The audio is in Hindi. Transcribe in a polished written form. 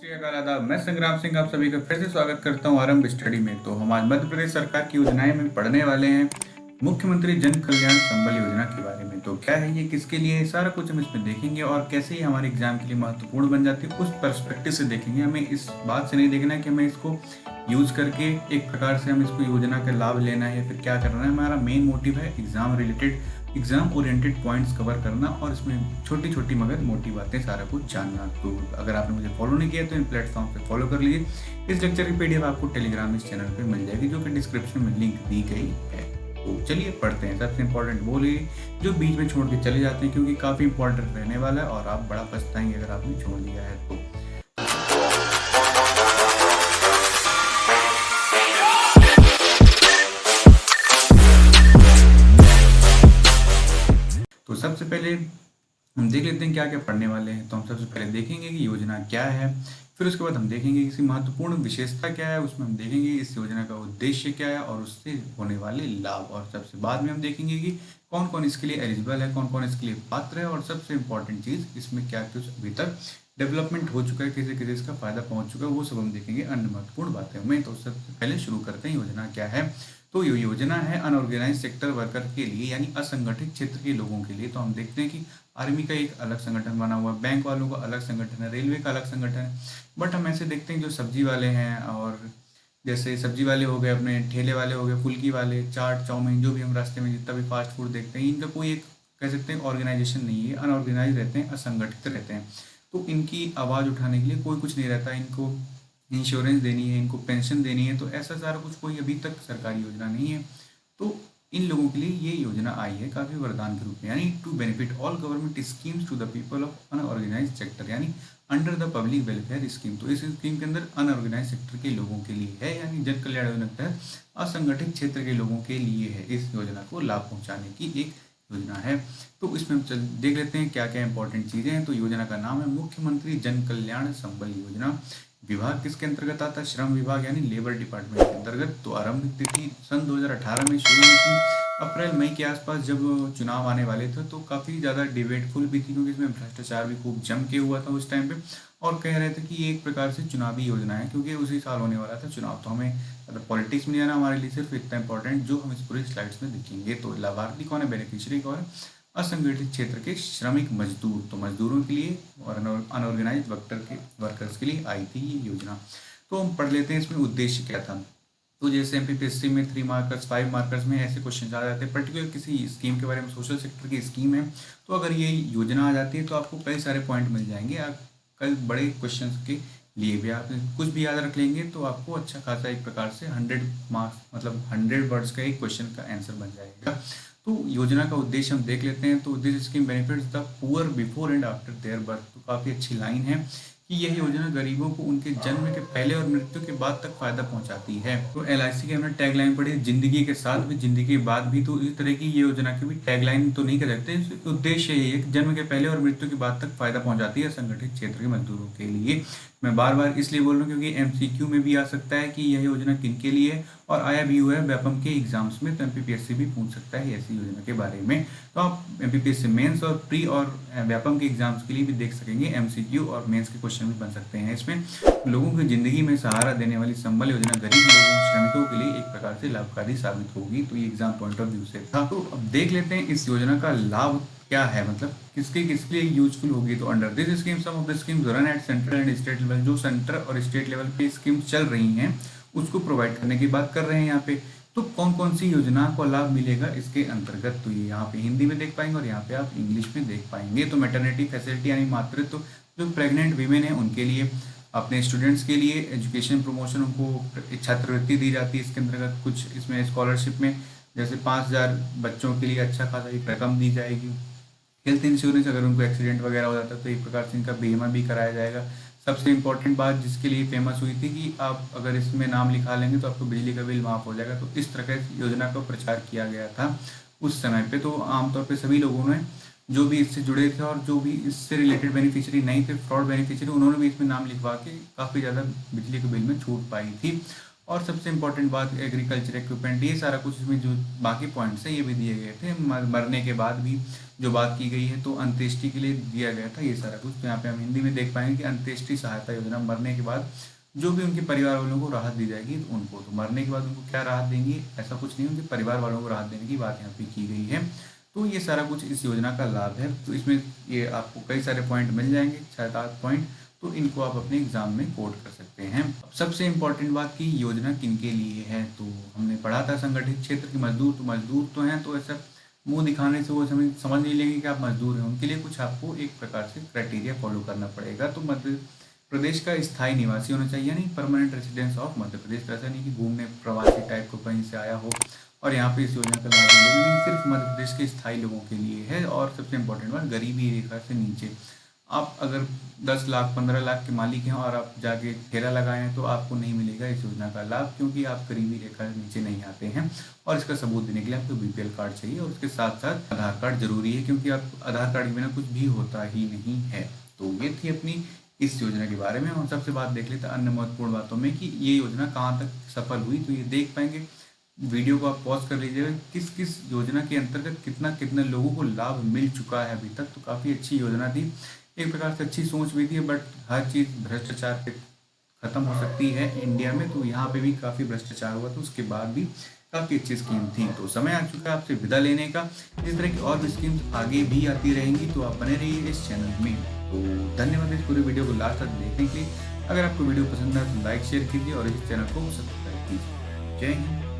श्री अकाल आदाब। मैं संग्राम सिंह आप सभी का फिर से स्वागत करता हूं आरंभ स्टडी में। तो हम आज मध्य प्रदेश सरकार की योजनाएं में पढ़ने वाले हैं मुख्यमंत्री जन कल्याण संबल योजना के बारे में। तो क्या है ये, किसके लिए है, सारा कुछ हम इसमें देखेंगे और कैसे ये हमारे एग्जाम के लिए महत्वपूर्ण बन जाती है उस पर्सपेक्टिव से देखेंगे। हमें इस बात से नहीं देखना है कि हमें इसको यूज करके एक प्रकार से हम इसको योजना का लाभ लेना है या फिर क्या करना है। हमारा मेन मोटिव है exam related, exam oriented points cover करना और इसमें छोटी छोटी मगर मोटी बातें सारा कुछ जानना। तो अगर आपने मुझे फॉलो नहीं किया तो इन प्लेटफॉर्म पे फॉलो कर लीजिए। इस लेक्चर की पीडीएफ आपको टेलीग्राम इस चैनल पे मिल जाएगी, जो कि डिस्क्रिप्शन में लिंक दी गई है। तो चलिए पढ़ते हैं। सबसे इंपॉर्टेंट वो लिए जो बीच में छोड़ के चले जाते हैं, क्योंकि काफ़ी इंपॉर्टेंट रहने वाला है और आप बड़ा पछताएंगे अगर आपने छोड़ दिया है तो। तो सबसे पहले हम देख लेते हैं क्या क्या पढ़ने वाले हैं। तो हम सबसे पहले देखेंगे कि योजना क्या है, फिर उसके बाद हम देखेंगे इसकी महत्वपूर्ण विशेषता क्या है, उसमें हम देखेंगे इस योजना का उद्देश्य क्या है और उससे होने वाले लाभ, और सबसे बाद में हम देखेंगे कि कौन कौन इसके लिए एलिजिबल है, कौन कौन इसके लिए पात्र है, और सबसे इम्पोर्टेंट चीज़ इसमें क्या कुछ अभी तक डेवलपमेंट हो चुका है, किसी किसी इसका फायदा पहुंच चुका है, वो सब हम देखेंगे। अन्य महत्वपूर्ण बातें हमें। तो सबसे पहले शुरू करते हैं योजना क्या है। तो ये योजना है अनऑर्गेनाइज सेक्टर वर्कर के लिए, यानी असंगठित क्षेत्र के लोगों के लिए। तो हम देखते हैं कि आर्मी का एक अलग संगठन बना हुआ है, बैंक वालों का अलग संगठन है, रेलवे का अलग संगठन है। बट हम ऐसे देखते हैं जो सब्जी वाले हैं, और जैसे सब्जी वाले हो गए, अपने ठेले वाले हो गए, फुल्की वाले, चाट चाउमीन, जो भी हम रास्ते में जितना भी फास्ट फूड देखते हैं, इनका कोई एक कह सकते हैं ऑर्गेनाइजेशन नहीं है, अनऑर्गेनाइज रहते हैं, असंगठित रहते हैं। तो इनकी आवाज़ उठाने के लिए कोई कुछ नहीं रहता। इनको इंश्योरेंस देनी है, इनको पेंशन देनी है, तो ऐसा सारा कुछ कोई अभी तक सरकारी योजना नहीं है। तो इन लोगों के लिए ये योजना आई है काफ़ी वरदान के रूप में, यानी to benefit all government schemes to the people of unorganise sector, यानी under the public welfare scheme. तो इस स्कीम के अंदर अनऑर्गेनाइज सेक्टर के लोगों के लिए है, यानी जन कल्याण योजना के तहत असंगठित क्षेत्र के लोगों के लिए है इस योजना को लाभ पहुंचाने की एक योजना है। तो इसमें हम देख लेते हैं क्या क्या इंपॉर्टेंट चीज़ें हैं। तो योजना का नाम है मुख्यमंत्री जन कल्याण संबल योजना। विभाग किसके अंतर्गत आता है? श्रम विभाग, यानी लेबर डिपार्टमेंट के अंतर्गत। तो आरंभ तिथि सन 2018 में शुरू हुई थी। अप्रैल मई के आसपास जब चुनाव आने वाले थे तो काफ़ी ज़्यादा डिबेटफुल भी थी, क्योंकि इसमें भ्रष्टाचार भी खूब जम के हुआ था उस टाइम पे, और कह रहे थे कि ये एक प्रकार से चुनावी योजना है, क्योंकि उसी साल होने वाला था चुनाव। तो हमें मतलब पॉलिटिक्स में जाना हमारे लिए सिर्फ इतना इंपॉर्टेंट जो हम इस पूरी स्लाइड्स में देखेंगे। तो लाभार्थी कौन है, बेनिफिशियरी कौन है? असंगठित क्षेत्र के श्रमिक मजदूर। तो मजदूरों के लिए और अनऑर्गेनाइज वर्कर्स के लिए आई थी ये योजना। तो हम पढ़ लेते हैं इसमें उद्देश्य क्या था। तो जैसे एमपीपीएससी में 3 मार्कर्स 5 मार्कर्स में ऐसे क्वेश्चन आ जाते हैं, पर्टिकुलर किसी स्कीम के बारे में, सोशल सेक्टर की स्कीम है, तो अगर ये योजना आ जाती है तो आपको कई सारे पॉइंट मिल जाएंगे। आप कई बड़े क्वेश्चन के लिए भी आप कुछ भी याद रख लेंगे तो आपको अच्छा खासा एक प्रकार से 100 मार्क्स मतलब 100 वर्ड्स का एक क्वेश्चन का आंसर बन जाएगा। तो योजना का उद्देश्य हम देख लेते हैं। तो this scheme benefits the poor before and after their birth. तो काफ़ी अच्छी लाइन है कि यह योजना गरीबों को उनके जन्म के पहले और मृत्यु के बाद तक फायदा पहुंचाती है। तो एलआईसी की हमने टैगलाइन पढ़ी, जिंदगी के साथ भी जिंदगी के बाद भी। तो इस तरह की ये योजना की भी टैगलाइन तो नहीं कर सकते, उद्देश्य यही है कि जन्म के पहले और मृत्यु के बाद तक फायदा पहुंचाती है संगठित क्षेत्र के मजदूरों के लिए। मैं बार बार इसलिए बोल रहा हूँ क्योंकि एमसीक्यू में भी आ सकता है कि यह योजना किन के लिए है, और आया भी हुआ है व्यापम के एग्जाम्स में। तो एमपीपीएससी भी पूछ सकता है ऐसी योजना के बारे में। तो आप एमपीपीएससी मेंस और प्री और व्यापम के एग्जाम्स के लिए भी देख सकेंगे, एमसीक्यू और मेंस के क्वेश्चन भी बन सकते हैं। इसमें लोगों की जिंदगी में सहारा देने वाली संबल योजना गरीब लोगों श्रमिकों के लिए एक प्रकार से लाभकारी साबित होगी। तो ये एग्जाम पॉइंट ऑफ व्यू से था। तो अब देख लेते हैं इस योजना का लाभ क्या है, मतलब किसके किसके लिए यूजफुल होगी। तो under this scheme some of the schemes run at central and state level. जो सेंटर और स्टेट लेवल पे स्कीम्स चल रही हैं उसको प्रोवाइड करने की बात कर रहे हैं यहाँ पे। तो कौन कौन सी योजना को लाभ मिलेगा इसके अंतर्गत, तो ये यहाँ पे हिंदी में देख पाएंगे और यहाँ पे आप इंग्लिश में देख पाएंगे। तो मैटरनिटी फैसिलिटी यानी मातृत्व, जो प्रेग्नेंट वीमेन है उनके लिए, अपने स्टूडेंट्स के लिए एजुकेशन प्रमोशन, उनको छात्रवृत्ति दी जाती है इसके अंतर्गत। कुछ इसमें स्कॉलरशिप में जैसे 5,000 बच्चों के लिए अच्छा खासा एक रकम दी जाएगी। हेल्थ इंश्योरेंस, अगर उनको एक्सीडेंट वगैरह हो जाता है तो एक प्रकार से इनका बीमा भी कराया जाएगा। सबसे इम्पोर्टेंट बात जिसके लिए फेमस हुई थी कि आप अगर इसमें नाम लिखा लेंगे तो आपको बिजली का बिल माफ़ हो जाएगा। तो इस तरह की योजना का प्रचार किया गया था उस समय पे। तो आमतौर पे सभी लोगों ने जो भी इससे जुड़े थे और जो भी इससे रिलेटेड बेनिफिशियरी नहीं थे, फ्रॉड बेनिफिशियरी, उन्होंने भी इसमें नाम लिखवा के काफ़ी ज़्यादा बिजली के बिल में छूट पाई थी। और सबसे इंपॉर्टेंट बात एग्रीकल्चर इक्विपमेंट, ये सारा कुछ इसमें जो बाकी पॉइंट्स है ये भी दिए गए थे। मरने के बाद भी जो बात की गई है, तो अंत्येष्टि के लिए दिया गया था ये सारा कुछ। तो यहाँ पे हम हिंदी में देख पाएंगे कि अंत्येष्टि सहायता योजना, मरने के बाद जो भी उनके परिवार वालों को राहत दी जाएगी उनको, तो मरने के बाद उनको क्या राहत देंगी ऐसा कुछ नहीं, उनके परिवार वालों को राहत देने की बात यहाँ पे की गई है। तो ये सारा कुछ इस योजना का लाभ है। तो इसमें ये आपको कई सारे पॉइंट मिल जाएंगे, 6-7 पॉइंट, तो इनको आप अपने एग्जाम में कोट कर सकते हैं। अब सबसे इम्पोर्टेंट बात की योजना किनके लिए है, तो हमने पढ़ा था संगठित क्षेत्र के मजदूर, तो मजदूर तो हैं, तो ऐसा मुंह दिखाने से वो समझ नहीं लेंगे कि आप मजदूर हैं। उनके लिए कुछ आपको एक प्रकार से क्राइटेरिया फॉलो करना पड़ेगा। तो मध्य प्रदेश का स्थायी निवासी होना चाहिए, यानी permanent residence of Madhya Pradesh. ऐसा नहीं कि घूमने प्रवासी टाइप को कहीं से आया हो और यहाँ पे इस योजना का लाभ ले, लेकिन सिर्फ मध्य प्रदेश के स्थायी लोगों के लिए है। और सबसे इम्पोर्टेंट बात, गरीबी रेखा से नीचे। आप अगर 10 लाख 15 लाख के मालिक हैं और आप जाके ठेला लगाए हैं तो आपको नहीं मिलेगा इस योजना का लाभ, क्योंकि आप गरीबी रेखा से नीचे नहीं आते हैं। और इसका सबूत देने के लिए आपको बीपीएल कार्ड चाहिए, और उसके साथ साथ आधार कार्ड जरूरी है, क्योंकि आप आधार कार्ड के बिना कुछ भी होता ही नहीं है। तो ये थी अपनी इस योजना के बारे में। हम सबसे बात देख लेते हैं अन्य महत्वपूर्ण बातों में कि ये योजना कहाँ तक सफल हुई। तो ये देख पाएंगे, वीडियो को आप पॉज कर लीजिएगा, किस किस योजना के अंतर्गत कितना कितने लोगों को लाभ मिल चुका है अभी तक। तो काफ़ी अच्छी योजना थी, एक प्रकार से अच्छी सोच भी थी, बट हर चीज़ भ्रष्टाचार पे खत्म हो सकती है इंडिया में। तो यहाँ पे भी काफ़ी भ्रष्टाचार हुआ, तो उसके बाद भी काफ़ी अच्छी स्कीम थी। तो समय आ चुका है आपसे विदा लेने का। इस तरह की और भी स्कीम्स आगे भी आती रहेंगी, तो आप बने रहिए इस चैनल में। तो धन्यवाद इस पूरी वीडियो को लास्ट तक देखने के लिए। अगर आपको वीडियो पसंद आए तो लाइक शेयर कीजिए और इस चैनल को सब्सक्राइब कीजिए। जय हिंद।